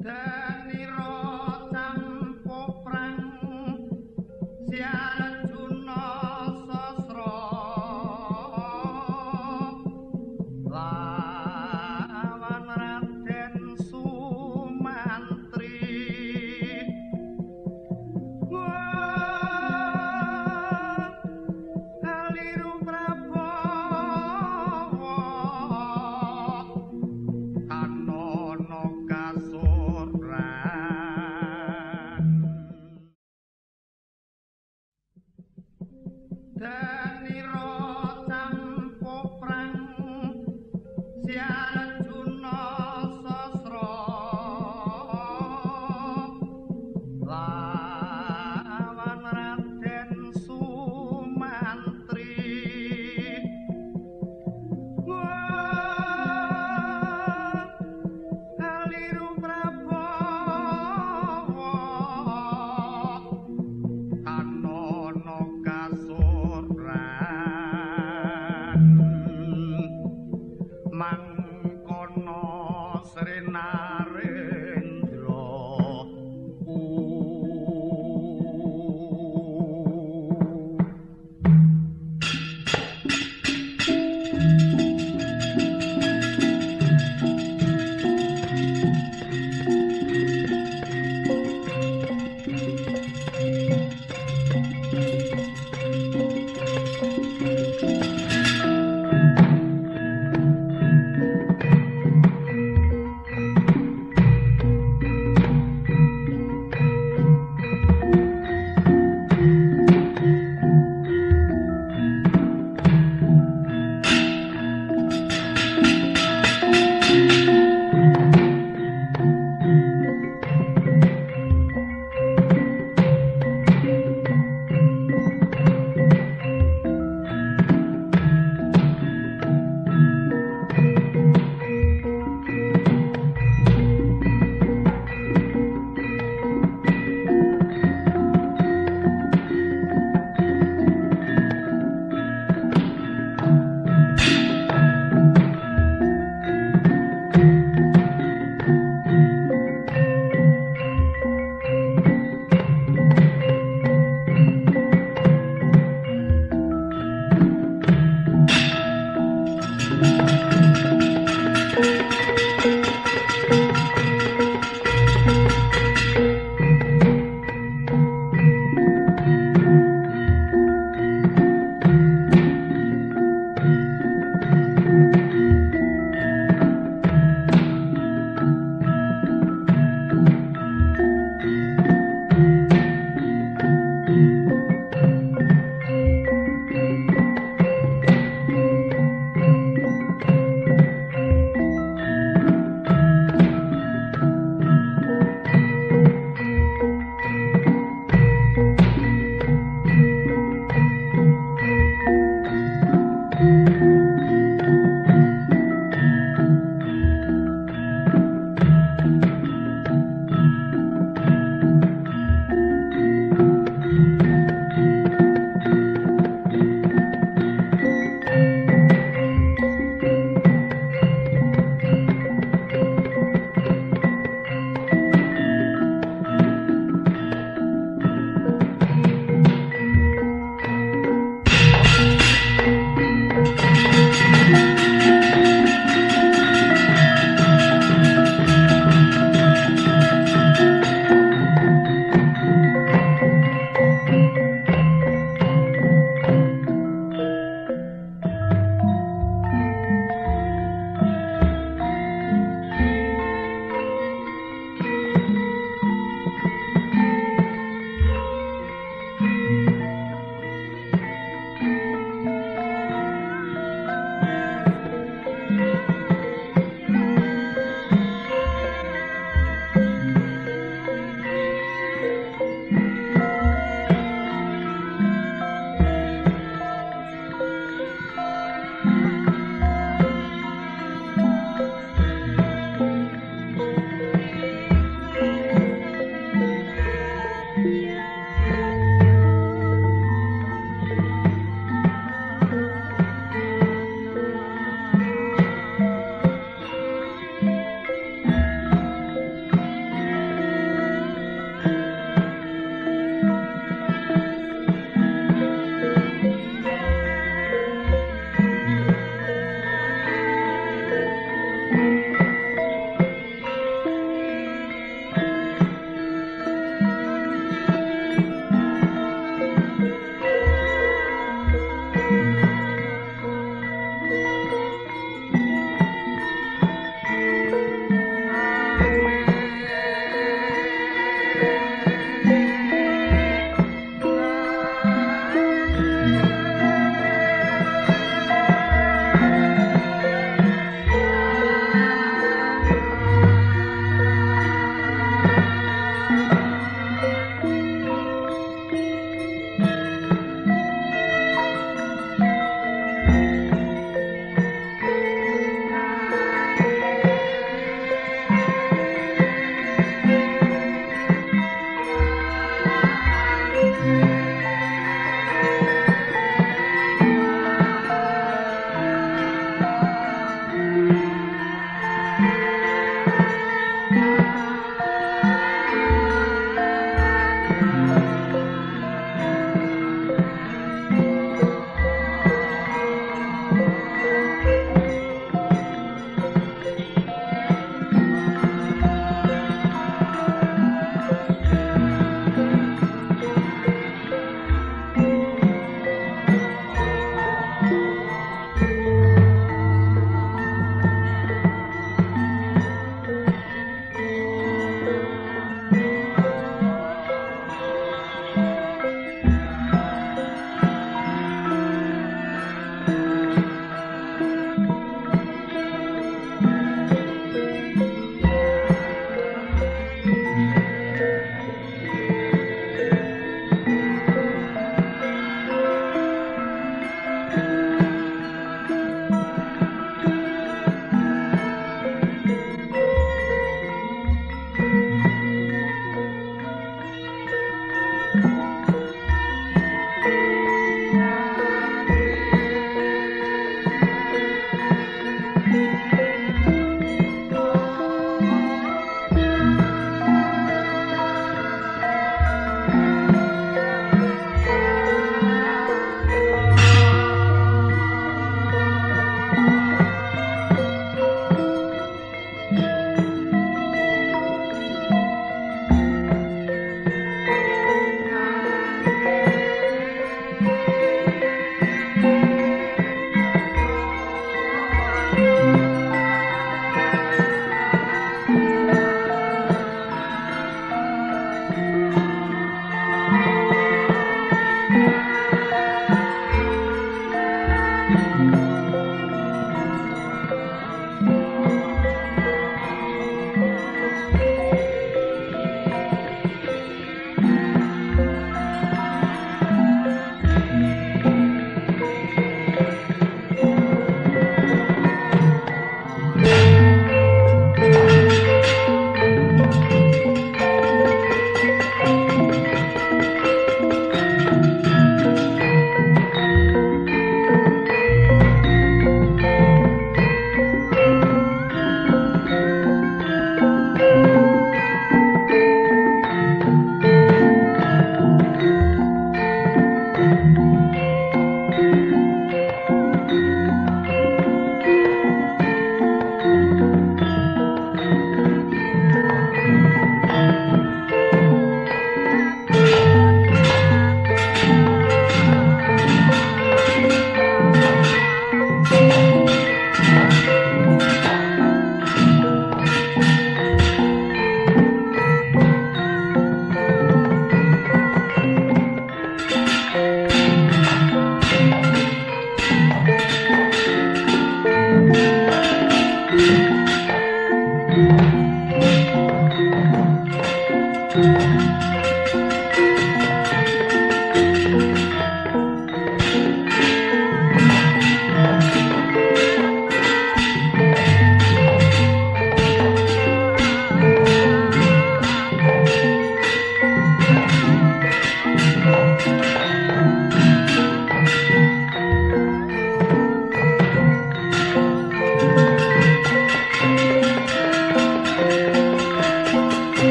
Danira campuk prang Siarjuna sasra lawan Raden Sumantri Aliru Prabowo Kanono Kasura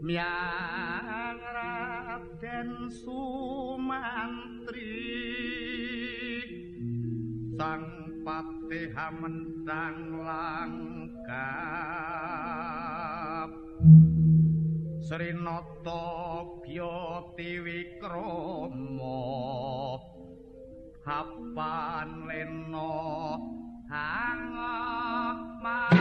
Miang Raden Sumantri sang patih mendang langkap Srinata Byati Wikrama hapan lena hangama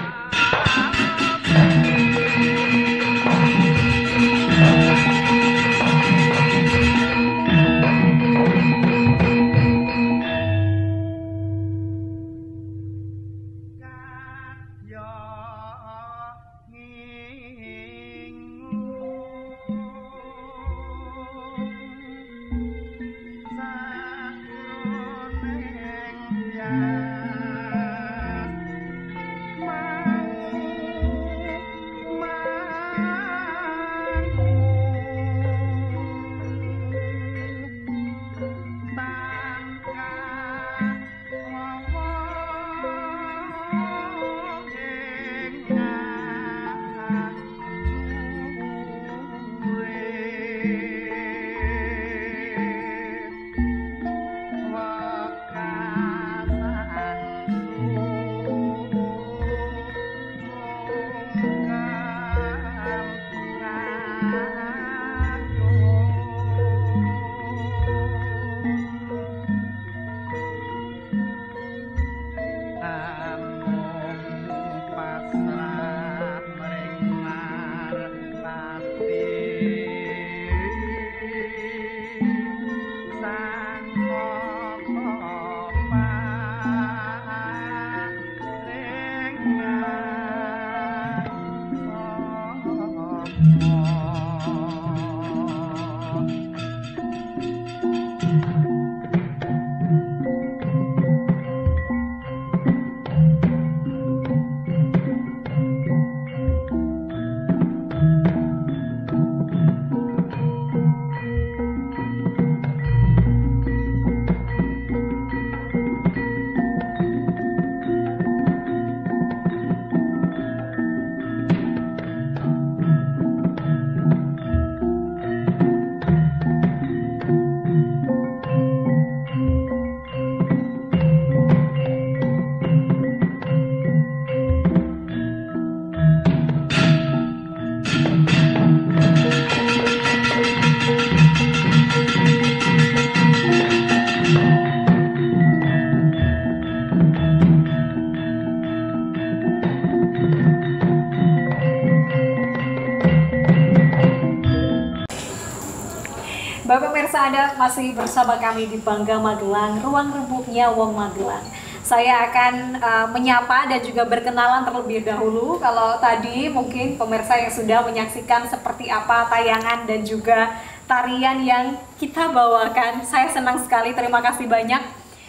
Bapak pemirsa, Anda masih bersama kami di Bangga Magelang, ruang rembuknya Wong Magelang. Saya akan menyapa dan juga berkenalan terlebih dahulu. Kalau tadi mungkin pemirsa yang sudah menyaksikan seperti apa tayangan dan juga tarian yang kita bawakan, saya senang sekali, terima kasih banyak.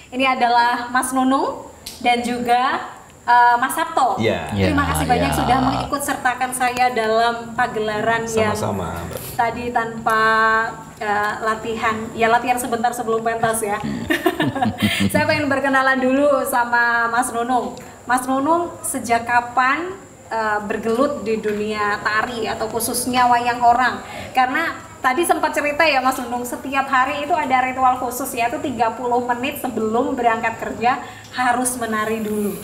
Ini adalah Mas Nunung dan juga Mas Sabto. Terima kasih banyak sudah mengikut sertakan saya dalam pagelaran yang tadi tanpa latihan sebentar sebelum pentas ya. Saya pengen berkenalan dulu sama Mas Nunung. Mas Nunung sejak kapan bergelut di dunia tari atau khususnya wayang orang? Karena tadi sempat cerita ya Mas Nunung, setiap hari itu ada ritual khusus, yaitu 30 menit sebelum berangkat kerja harus menari dulu.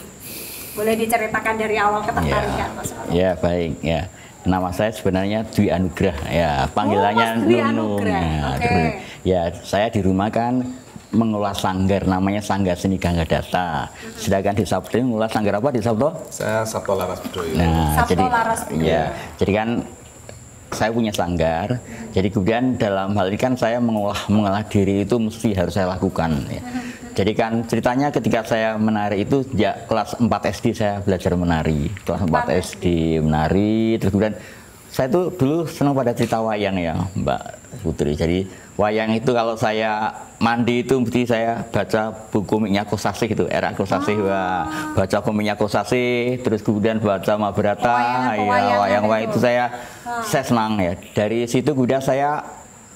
Boleh diceritakan dari awal ketertarikan Mas Nunung? Ya, baik ya. Nama saya sebenarnya Dwi Anugrah ya, panggilannya Nunung. Ya, saya di rumah kan mengelola sanggar, namanya Sanggar Seni Gangga Dasa. Sedangkan di Sabto mengelola sanggar apa di Sabto? Saya Sabto Laras Bedoyo. Nah, jadi kan saya punya sanggar. Jadi kemudian dalam hal ini kan saya mengolah diri itu mesti harus saya lakukan ya. Jadi kan ceritanya ketika saya menari itu ya kelas 4 SD saya belajar menari. Kelas 4 SD menari, terus kemudian saya tuh dulu senang pada cerita wayang ya Mbak Putri. Jadi wayang itu kalau saya mandi itu mesti saya baca buku Komiknya Kosasih itu, era Kosasih, baca Komiknya Kosasih, terus kemudian baca Mahabharata, wayang-wayang itu saya senang ya. Dari situ kemudian saya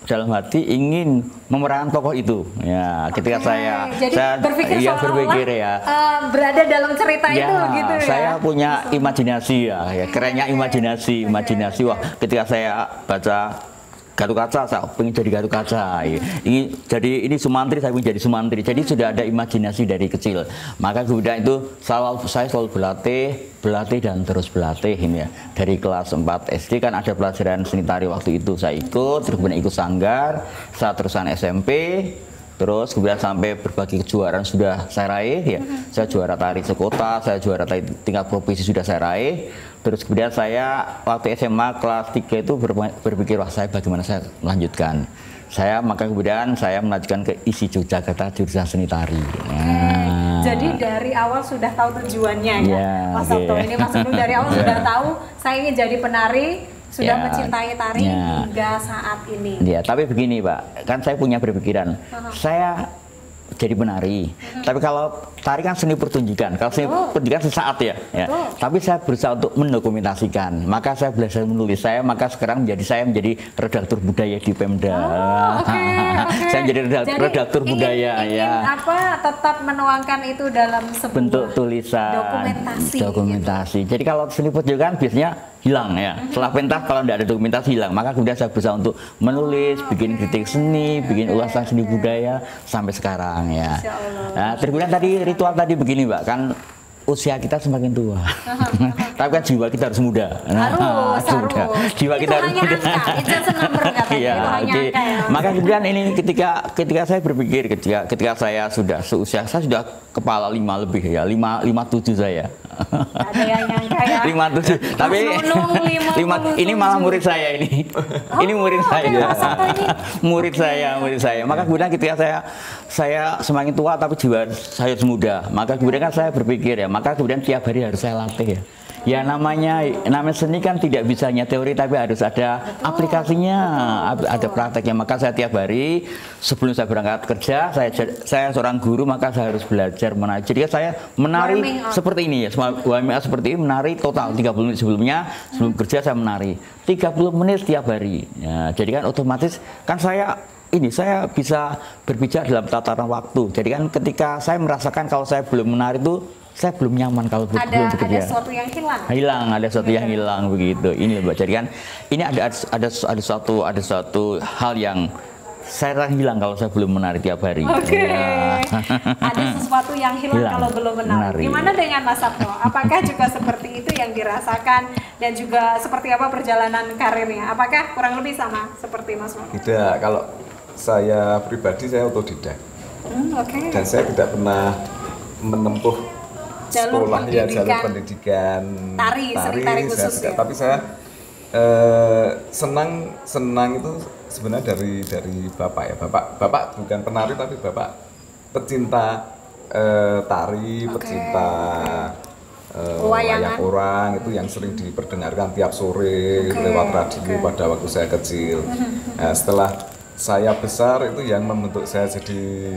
dalam hati ingin memerankan tokoh itu ya. Ketika saya berpikir berada dalam cerita itu gitu ya. Saya punya imajinasi ya, kerennya imajinasi. Wah, ketika saya baca Gatot Kaca, saya ingin jadi Gatot Kaca. Ini Sumantri, saya ingin jadi Sumantri. Jadi sudah ada imajinasi dari kecil. Maka kemudian itu saya selalu berlatih dan terus berlatih ini ya. Dari kelas 4 SD kan ada pelajaran seni tari waktu itu saya ikut, terus kemudian ikut sanggar, saya terusan SMP. Terus kemudian sampai berbagai kejuaraan sudah saya raih ya. Saya juara tari sekota, saya juara tari tingkat provinsi sudah saya raih. Terus kemudian saya waktu SMA kelas 3 itu berpikir, wah saya bagaimana saya melanjutkan. Maka kemudian saya melanjutkan ke ISI Yogyakarta jurusan seni tari. Jadi dari awal sudah tahu tujuannya ya, Mas Sabto. Ini Mas Nunung dari awal sudah tahu saya ingin jadi penari, sudah mencintai tari hingga saat ini. Ya, tapi begini Pak, kan saya punya berpikiran, saya jadi penari. Tapi kalau tari kan seni pertunjukan, kalau seni pertunjukan sesaat ya. Tapi saya berusaha untuk mendokumentasikan. Maka saya belajar menulis. Maka sekarang saya menjadi redaktur budaya di Pemda. Saya menjadi redaktur budaya ya. Tetap menuangkan itu dalam sebuah bentuk tulisan, dokumentasi. Jadi kalau seni pertunjukan biasanya hilang ya. Setelah pentas kalau tidak ada dokumentasi hilang. Maka kemudian saya berusaha untuk menulis, bikin kritik seni, bikin ulasan seni budaya sampai sekarang ya. Nah, kemudian tadi ritual tadi begini Mbak, kan usia kita semakin tua, tapi kan jiwa kita harus muda. Jiwa kita harus muda. Maka kemudian ini ketika saya berpikir, ketika saya sudah seusia, saya sudah kepala 5 lebih ya, 57 saya. Ada yang nyangka ya. 57. Tapi ini malah murid saya ini. Ini murid saya. Murid saya. Maka kemudian ketika saya semakin tua tapi jiwa saya harus muda. Maka kemudian kan saya berpikir ya, maka kemudian tiap hari harus saya latih ya. Ya namanya seni kan tidak bisa hanya teori tapi harus ada aplikasinya, ada prakteknya. Maka saya tiap hari sebelum saya berangkat kerja, saya seorang guru maka saya harus belajar menari. Jadi saya menari seperti ini ya, warming up seperti ini, menari total 30 menit sebelumnya, sebelum kerja saya menari 30 menit setiap hari. Ya, jadi kan otomatis kan saya bisa berbicara dalam tataran waktu. Jadi kan ketika saya merasakan kalau saya belum menari itu saya belum nyaman kalau belum bekerja. Ada sesuatu yang hilang. Ada sesuatu yang hilang begitu. Ini Mbak. Jadi kan ini ada suatu hal yang saya hilang kalau saya belum menari tiap hari. Oke. Ya. Ada sesuatu yang hilang kalau belum menari. Gimana dengan Mas Sabto? Apakah juga seperti itu yang dirasakan dan juga seperti apa perjalanan karirnya? Apakah kurang lebih sama seperti Mas Sabto? Tidak, kalau saya pribadi saya otodidak. Dan saya tidak pernah menempuh jalur pendidikan tari khusus ya. Tapi saya senang itu sebenarnya dari bapak ya. Bapak bukan penari tapi bapak pecinta tari, pecinta wayang orang, itu yang sering diperdengarkan tiap sore lewat radio pada waktu saya kecil. Nah, setelah saya besar itu yang membentuk saya jadi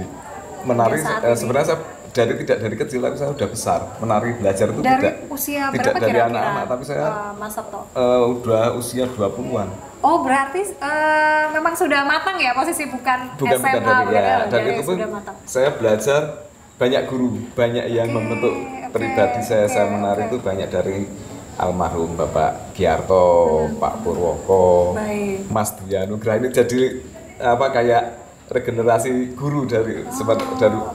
menari. Sebenarnya saya tidak dari kecil, tapi saya udah besar menari, belajar itu dari usia tidak berapa dari kira-kira, anak-anak, tapi saya Mas Sabto? udah usia 20-an. Oh, berarti memang sudah matang ya, posisi bukan SMA dan itu pun saya belajar banyak guru, banyak yang membentuk pribadi saya menari itu banyak dari almarhum Bapak Giarto, Pak Purwoko, Mas Dwi Anugrah. Ini jadi kayak regenerasi guru dari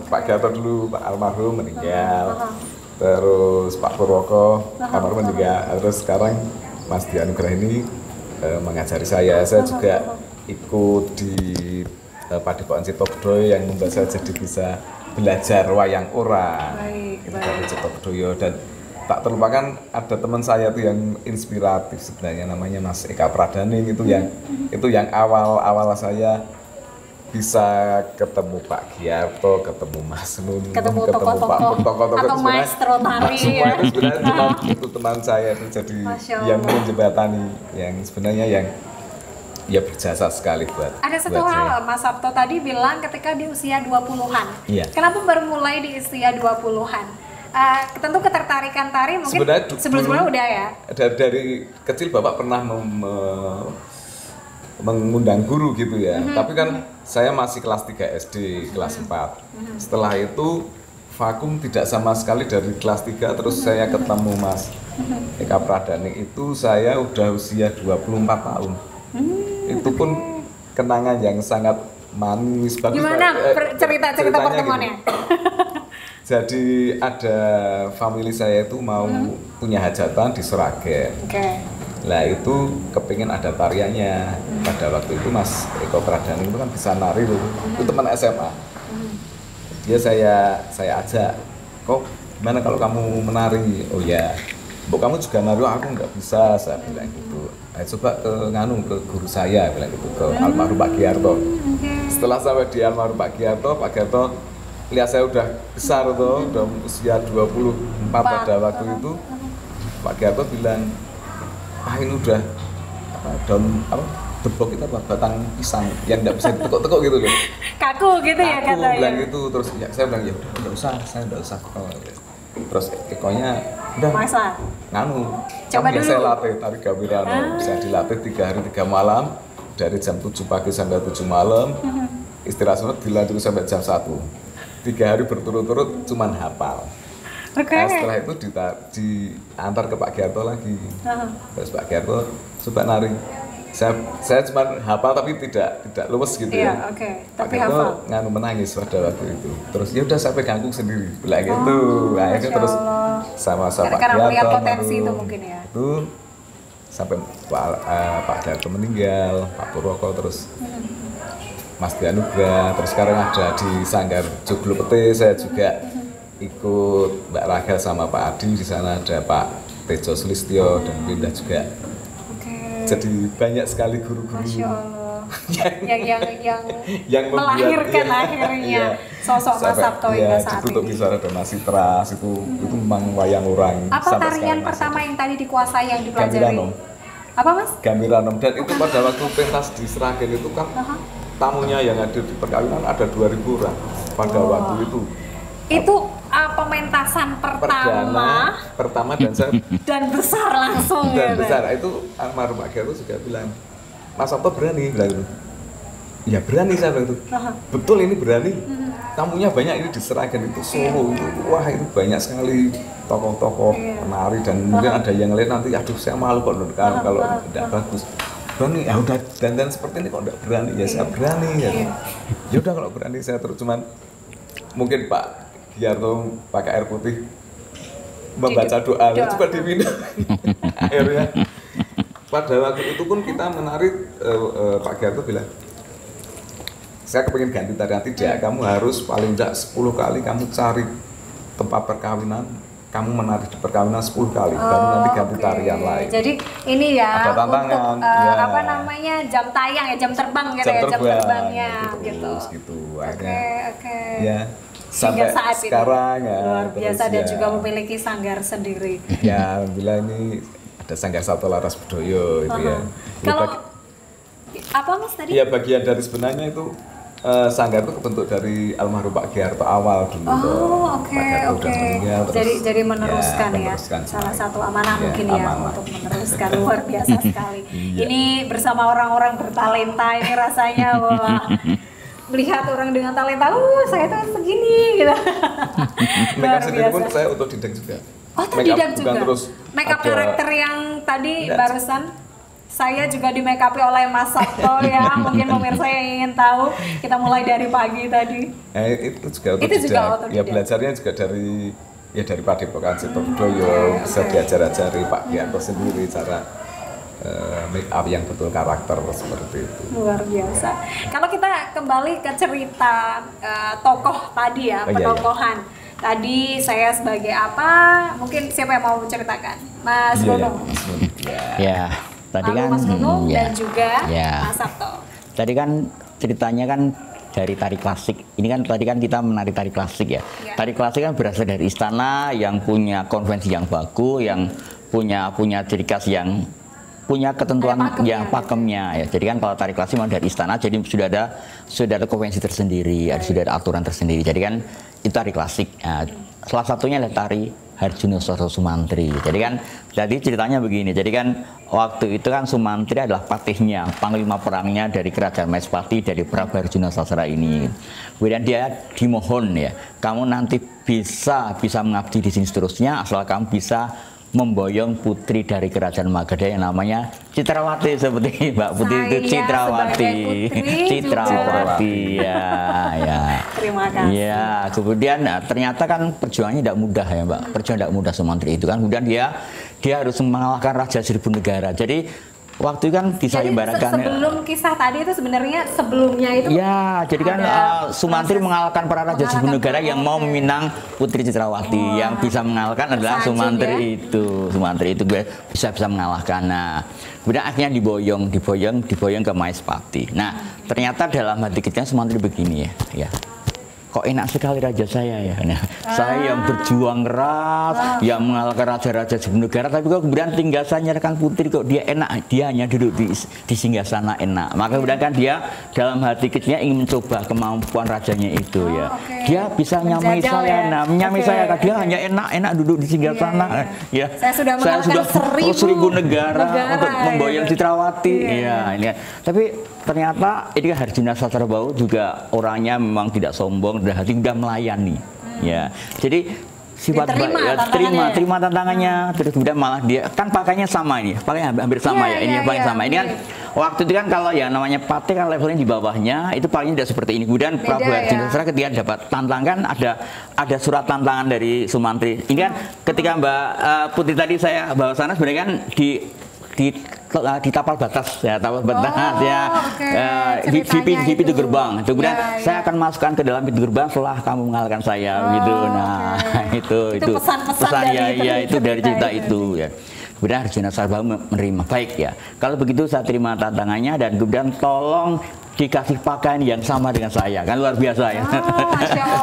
Pak Giarto dulu, Pak almarhum meninggal, terus Pak Purwoko almarhum meninggal, terus sekarang Mas Dwi Anugrah ini mengajari saya juga ikut di Padepokan Citokdoyo yang membuat saya jadi bisa belajar wayang orang dari Citokdoyo. Dan tak terlupakan ada teman saya tuh yang inspiratif sebenarnya, namanya Mas Eka Pradaning. Itu yang awal saya bisa ketemu Pak Giarto, ketemu Mas Nun, ketemu tokoh-tokoh atau maestro tari ya. Itu sebenarnya itu teman saya itu jadi yang menjembatani, yang sebenarnya yang ya berjasa sekali buat. Ada satu hal Mas Sabto tadi bilang ketika di usia 20-an. Iya. Kenapa baru mulai di usia 20-an? Tentu ketertarikan tari mungkin sebelum-sebelumnya udah ya. Dari kecil Bapak pernah mengundang guru gitu ya. Tapi kan saya masih kelas 3 SD, kelas 4. Setelah itu vakum tidak sama sekali dari kelas 3, terus saya ketemu Mas Eka Pradaning itu saya udah usia 24 tahun. Itu pun kenangan yang sangat manis. Gimana cerita pertemuannya? Jadi ada family saya itu mau punya hajatan di Sragen. Nah itu kepingin ada tariannya. Pada waktu itu Mas Eko Pradaning itu kan bisa nari loh. Itu teman SMA. Dia saya ajak, kok gimana kalau kamu menari? Oh ya, Bu kamu juga nari. Aku nggak bisa, saya bilang gitu. Coba ke guru saya, bilang gitu, ke almarhum Pak Giarto. Setelah sampai di almarhum Pak Giarto lihat saya udah besar tuh, udah usia 24 pada waktu itu. Pak Giarto bilang, ini udah daun debok kita batang pisang yang nggak bisa ditekuk-tekuk gitu loh. Kaku gitu ya katanya. Aku bilang gitu, terus ya, saya bilang ya udah nggak usah, saya nggak usah. Terus Ekonya udah coba dulu. Saya latih tari Gawirano, bisa dilatih 3 hari 3 malam dari jam 7 pagi sampai 7 malam. Istirahat sunat dilanjut sampai jam 1. 3 hari berturut-turut cuman hafal. Nah, setelah itu diantar ke Pak Giarto lagi. Terus Pak Giarto coba nari. Saya cuma hafal tapi tidak luwes gitu ya. Pak Giarto menangis pada waktu itu. Terus ya udah sampai ganggu sendiri, bilang gitu. Akhirnya terus sama Pak Giarto potensi itu mungkin ya. Itu sampai Pak Giarto meninggal, Pak Purwoko, terus Mas Dwi Anugrah, terus sekarang ada di Sanggar Joglo Pete. Saya juga ikut Mbak Rachel sama Pak Adi, di sana ada Pak Tejo Sulistyo dan Pindah juga. Jadi banyak sekali guru-guru yang melahirkan akhirnya sosok Mas Sabto hingga saat itu ini. bisa ada Mas Citras itu memang wayang orang. Apa tarian pertama yang tadi dikuasai yang dipelajari? Gambiranom. Apa Mas? Gambiranom. Dan itu pada waktu pentas di Sragen itu kan tamunya yang ada di perkawinan ada 2.000 orang pada waktu itu. Itu pementasan pertama dan saya dan besar langsung dan gitu. besar itu almarhum Pak Gerto juga bilang, Mas Sabto berani bilang itu. Ya berani saya bilang itu. Betul ini berani. Tamunya banyak ini di Sragen itu Solo itu. Wah itu banyak sekali tokoh-tokoh penari dan mungkin ada yang lain nanti aduh saya malu kok kalau tidak bagus. Berani ya udah dandan seperti ini kok tidak berani ya saya berani ya. Ya udah kalau berani saya terus cuman mungkin Pak Giarto pakai air putih membaca doa coba diminum akhirnya pada waktu itu pun kita menari Pak Giarto bilang saya kepingin ganti tarian tidak kamu harus paling tidak 10 kali kamu cari tempat perkawinan kamu menari di perkawinan 10 kali baru nanti ganti tarian lain. Jadi ini ya ada tantangan untuk apa namanya jam tayang ya jam terbang gitu jam terbangnya gitu. Akhirnya ya sampai saat sekarang ini, luar biasa dan juga memiliki sanggar sendiri. Ya, alhamdulillah ini ada Sanggar Sabto Laras Budoyo itu ya. Kalau apa Mas tadi? Ya bagian dari sebenarnya itu sanggar itu kebentuk dari almarhum Pak Giarto awal dulu. Jadi meneruskan ya. Salah satu amanah mungkin ya untuk meneruskan luar biasa sekali. Ini bersama orang-orang bertalenta ini rasanya wah. Melihat orang dengan talenta, saya tuh segini gitu. Makeup sendiri pun saya otodidak juga. Oh, otodidak juga. Makeup ada... karakter yang tadi barusan saya juga di make up oleh Mas Sabto ya. Mungkin pemirsa yang ingin tahu, kita mulai dari pagi tadi. Itu juga otodidak. Ya belajarnya juga dari Padepokan Cipto Budoyo, bisa diajar-ajari Pak Giarto sendiri cara make up yang betul karakter seperti itu. Luar biasa. Kalau kita kembali ke cerita tokoh tadi ya, penokohan. Tadi saya sebagai apa? Mungkin siapa yang mau menceritakan? Mas Nunung. Ya, tadi kan Mas Nunung dan juga Mas Sabto. Tadi kan ceritanya kan dari tari klasik. Ini kan tadi kan kita menari tari klasik ya. Tari klasik kan berasal dari istana yang punya konvensi yang baku, yang punya ciri khas yang punya ketentuan yang pakemnya ya. Jadi kan kalau tari klasik memang dari istana, jadi sudah ada konvensi tersendiri, sudah ada aturan tersendiri. Jadi kan itu tari klasik. Nah, salah satunya adalah tari Harjunosoro Sumantri. Jadi kan jadi ceritanya begini. Jadi kan waktu itu kan Sumantri adalah patihnya, panglima perangnya dari kerajaan Maespati dari Prabu Harjuna Sasra ini. Kemudian dia dimohon ya, kamu nanti bisa mengabdi di sini seterusnya asal kamu bisa memboyong putri dari kerajaan Magadha yang namanya Citrawati seperti Mbak Putri itu Citrawati ya. Terima kasih. Ya, kemudian ternyata kan perjuangannya tidak mudah ya Mbak. Perjuangan tidak mudah Sumantri itu kan. Kemudian dia harus mengalahkan Raja Seribu Negara. Jadi waktu itu kan disayembarakan. Sebelum kisah tadi itu sebenarnya sebelumnya itu. Ya, jadi kan Sumantri mengalahkan para raja Seribu Negara yang mau meminang Putri Citrawati. Yang bisa mengalahkan adalah Sumantri itu. Sumantri itu bisa mengalahkan. Nah, kemudian akhirnya diboyong ke Maespati. Nah, ternyata dalam hati kita Sumantri begini ya. Kok enak sekali raja saya ya. Nah, saya yang berjuang keras, yang mengalahkan raja-raja Seribu Negara, tapi kok kemudian tinggal saya nyerahkan putri kok dia enak, dia hanya duduk di singgasana enak. Maka kemudian kan dia dalam hati kecilnya ingin mencoba kemampuan rajanya itu ya. Dia bisa nyamai saya, menyamai saya, dia hanya enak duduk di singgasana. Ya. Saya sudah mengalahkan 1000 negara untuk memboyong Citrawati. Ya, ini. Tapi ternyata ini kan Harjuna Sasrabau juga orangnya memang tidak sombong dan hati sudah melayani ya. Jadi sifat terima tantangannya terus kemudian malah dia kan pakainya sama ini, pakainya hampir sama ini sama. Ini kan waktu itu kan kalau ya namanya patih kan levelnya di bawahnya itu pakainya tidak seperti ini. Kemudian Prabu Harjuna Sasra ketika dapat tantangan ada surat tantangan dari Sumantri. Ini kan ketika Mbak Putri tadi saya bawa sana sebenarnya kan di tapal batas ya, VIP itu gerbang. Kemudian saya akan masukkan ke dalam pintu gerbang setelah kamu mengalahkan saya gitu. Nah, itu pesan ya itu dari cerita itu ya. Kemudian Arjuna Sarbau menerima, baik ya. Kalau begitu saya terima tantangannya dan kemudian tolong dikasih pakaian yang sama dengan saya, kan luar biasa ya.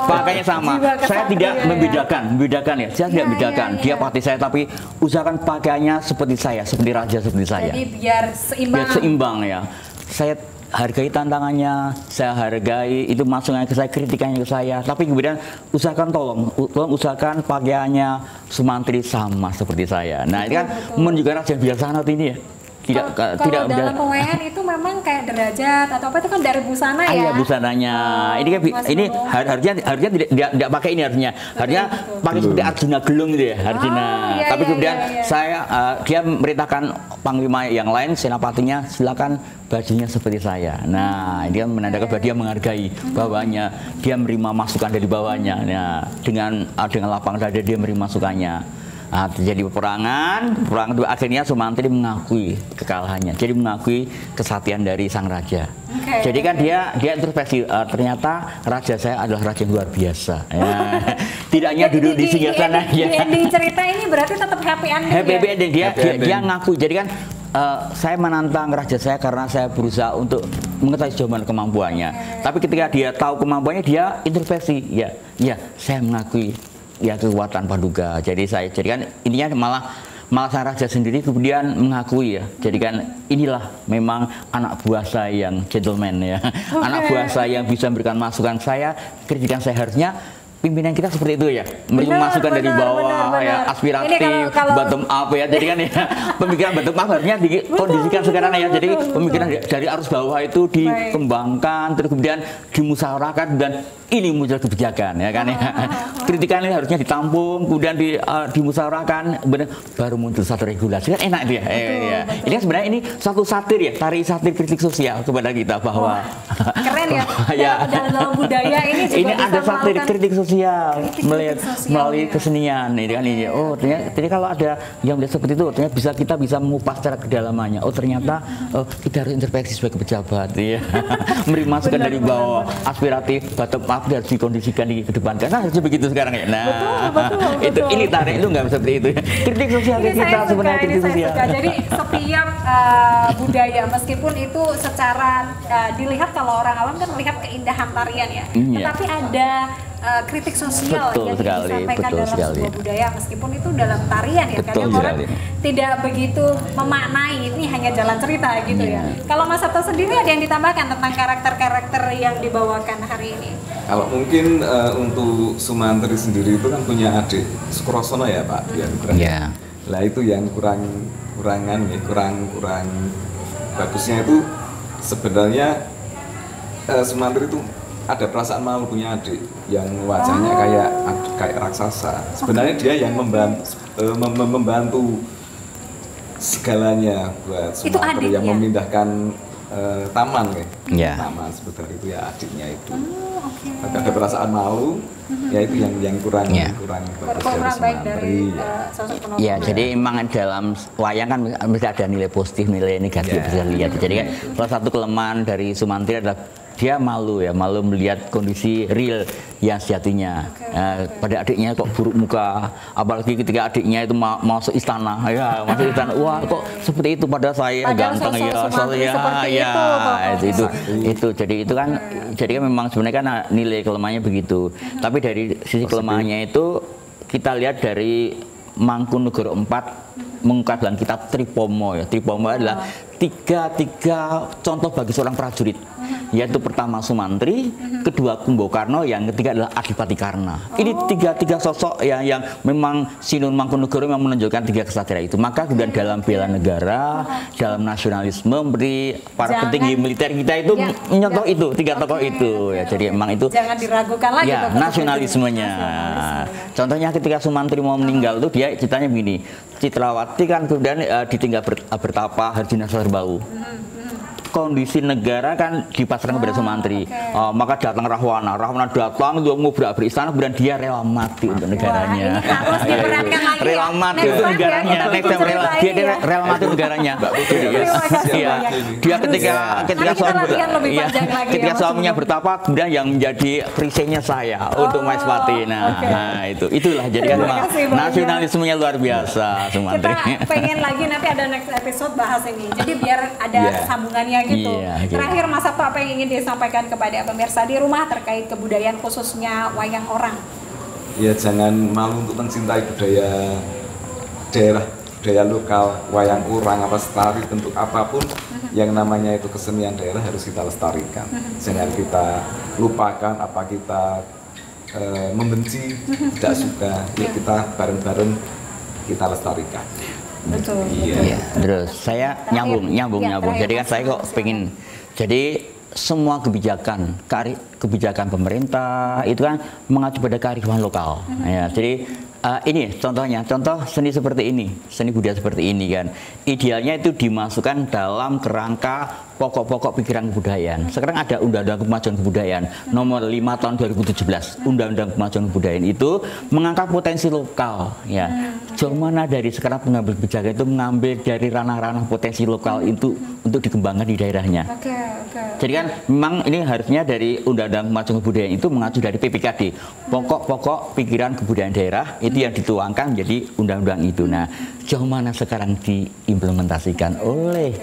Pakainya sama. Saya tidak membedakan ya. Saya tidak membedakan. Dia pati saya, tapi usahakan pakaiannya seperti saya, seperti raja seperti saya. Jadi biar seimbang. Biar seimbang ya. Saya hargai tantangannya, saya hargai itu masukannya ke saya, kritikannya ke saya. Tapi kemudian usahakan tolong usahakan pakaiannya Sumantri sama seperti saya. Nah, ini kan menunjukkan raja bijaksana ini ya. Kalau dalam pewean itu memang kayak derajat atau apa itu kan dari busana ya. Iya, busananya. Ini kan harusnya tidak pakai ini harusnya pakai seperti Arjuna Gelung gitu ya, Arjuna. Tapi kemudian saya dia merintahkan panglima yang lain, senapatinya silakan bajunya seperti saya. Nah, dia menandakan bahwa dia menghargai bawahnya, dia menerima masukan dari bawahnya. Nah, dengan lapang dada dia menerima masukannya. Nah, terjadi peperangan itu akhirnya Sumantri mengakui kekalahannya, jadi mengakui kesatian dari sang raja. Jadi kan dia introspeksi, ternyata raja saya adalah raja yang luar biasa. Ya. Tidak hanya duduk di singgasana aja. Di ending cerita ini berarti tetap happy ending. Happy ending dia ngaku. Jadi kan saya menantang raja saya karena saya berusaha untuk mengetahui jawaban kemampuannya. Tapi ketika dia tahu kemampuannya, dia introspeksi. Ya, saya mengakui ya kekuatan Paduka. Jadi kan ininya malah sang raja sendiri kemudian mengakui ya. Jadi kan inilah memang anak buah saya yang gentleman ya. Anak buah saya yang bisa memberikan masukan saya, kritikan saya, harusnya pimpinan kita seperti itu ya, menerima masukan dari bawah ya, aspiratif, bottom up ya. Jadi kan ya, pemikiran bottom up harusnya dikondisikan sekarang ya. Jadi pemikiran dari arus bawah itu dikembangkan, terus kemudian dimusyawarahkan dan ini muncul kebijakan ya kan ya. Kritikan ini harusnya ditampung, kemudian dimusyawarahkan, baru muncul satu regulasi, kan enak itu ya. Betul. Ini kan sebenarnya ini satu satir ya, tari satir kritik sosial kepada kita bahwa keren ya. Dalam budaya ini juga ini ada satir kritik sosial melalui kesenian ini kan ini. Oh, ternyata kalau ada yang seperti itu, ternyata kita bisa mengupas secara kedalamannya. Oh, ternyata kita harus introspeksi sebagai pejabat ya. Menerima masukan dari bawah, aspiratif, bottom up harus dikondisikan di kedepan. Karena harusnya begitu sekarang ya. Nah, betul. Ini tarik itu nggak seperti itu. Kritik sosial kita sebenarnya kritik sosial. Jadi setiap budaya meskipun itu secara dilihat kalau orang awam kan melihat keindahan tarian ya. Tetapi ada kritik sosial yang disampaikan dalam sebuah budaya meskipun itu dalam tarian ya. Kadang orang tidak begitu memaknai ini hanya jalan cerita gitu ya. Kalau Mas Sabto sendiri ada yang ditambahkan tentang karakter-karakter yang dibawakan hari ini? Kalau mungkin untuk Sumantri sendiri itu kan punya adik Sukrosono ya Pak, yang kurang. Lah itu yang kurang bagusnya itu sebenarnya Sumantri itu ada perasaan malu punya adik yang wajahnya kayak raksasa. Sebenarnya dia yang membantu segalanya buat Sumantri, yang memindahkan taman taman sebetulnya itu ya adiknya itu. Tapi ada perasaan malu, ya itu yang kurang baik dari sosok penonton. Ya, jadi memang dalam wayang kan mesti ada nilai positif, nilai negatif bisa lihat. Jadi kan salah satu kelemahan dari Sumantri adalah dia malu melihat kondisi real yang sejatinya. Pada adiknya kok buruk muka, apalagi ketika adiknya itu masuk istana, wah kok seperti itu pada saya ganteng itu. Jadi itu kan memang sebenarnya kan nilai kelemahannya begitu. Tapi dari sisi kelemahannya itu kita lihat dari Mangkunegara IV mengungkap dalam kitab Tripomo ya. Tripomo adalah tiga contoh bagi seorang prajurit, yaitu pertama Sumantri, kedua Kumbakarna, yang ketiga adalah Adipati Karna. Ini tiga sosok yang memang Sinun Mangkunegara yang menunjukkan tiga kesatria itu. Maka kemudian dalam bela negara, dalam nasionalisme, beri para petinggi militer kita itu menyontoh itu tiga tokoh itu ya. Jadi memang itu jangan diragukan lagi ya, nasionalismenya. Contohnya ketika Sumantri mau meninggal tuh dia ceritanya begini. Citrawati kan kemudian ditinggal bertapa Arjuna Sarbau. kondisi negara kan dipasrahkan kepada Sumantri. Maka datang Rahwana datang untuk ngobrak istana, kemudian dia rela mati untuk negaranya. Wah, ini harus diperankan lagi. Rela mati untuk negaranya. Dia rela mati untuk negaranya. Dia ketika suaminya bertapa, kemudian yang menjadi perisainya saya untuk Maespati. Nah, itulah jadi kan nasionalismenya luar biasa Sumantri. Kita pengen lagi nanti ada next episode bahas ini. Jadi biar ada sambungannya gitu. Terakhir Mas Sabto, apa yang ingin disampaikan kepada pemirsa di rumah terkait kebudayaan khususnya wayang orang? Ya, jangan malu untuk mencintai budaya daerah, budaya lokal, wayang orang, apa lestari bentuk apapun yang namanya itu kesenian daerah harus kita lestarikan. Jangan kita lupakan apa kita membenci, tidak suka, ya kita bareng-bareng kita lestarikan. Betul. Iya. Terus saya nyambung. Jadi kan saya kok pengen, jadi semua kebijakan pemerintah itu kan mengacu pada kearifan lokal. Ya, jadi ini contoh seni seperti ini, seni budaya seperti ini kan, idealnya itu dimasukkan dalam kerangka pokok-pokok pikiran kebudayaan. Sekarang ada Undang-Undang Kemajuan Kebudayaan nomor 5 tahun 2017. Undang-Undang Kemajuan Kebudayaan itu mengangkat potensi lokal, ya. Jauh mana dari sekarang pengambil kebijakan itu mengambil dari ranah-ranah potensi lokal itu untuk dikembangkan di daerahnya. Jadi kan memang ini harusnya dari Undang-Undang Kemajuan Kebudayaan itu mengacu dari PPKD, pokok-pokok pikiran kebudayaan daerah, itu yang dituangkan menjadi undang-undang itu. Nah, jauh mana sekarang diimplementasikan oleh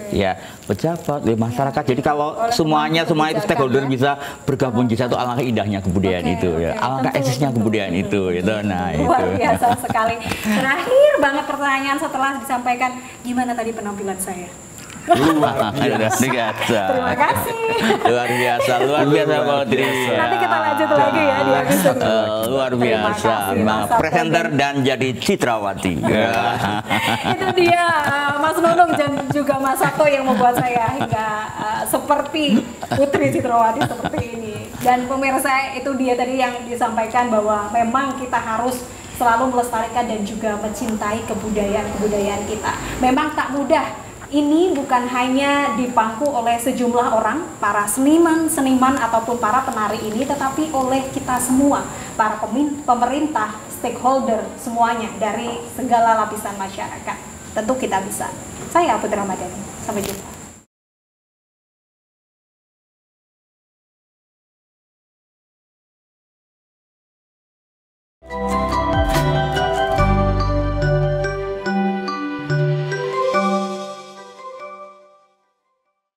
pejabat, oleh masyarakat. Jadi kalau semua itu stakeholder bisa bergabung di satu, alangkah indahnya kebudayaan itu, alangkah eksisnya kebudayaan itu. Nah, luar biasa sekali. Terakhir banget pertanyaan setelah disampaikan, gimana tadi penampilan saya? Luar biasa. Terima kasih. Luar biasa Pak Udri. Nanti kita lanjut lagi ya di episode. Luar biasa. Presenter dan jadi Citrawati. Itu dia Mas Nunung dan juga Mas Sabto yang membuat saya hingga seperti Putri Citrawati seperti ini. Dan pemirsa, itu dia tadi yang disampaikan bahwa memang kita harus selalu melestarikan dan juga mencintai kebudayaan kita. Memang tak mudah. Ini bukan hanya dipangku oleh sejumlah orang, para seniman ataupun para penari ini, tetapi oleh kita semua, para pemerintah, stakeholder, semuanya dari segala lapisan masyarakat. Tentu kita bisa. Saya Putri Ramadhani. Sampai jumpa.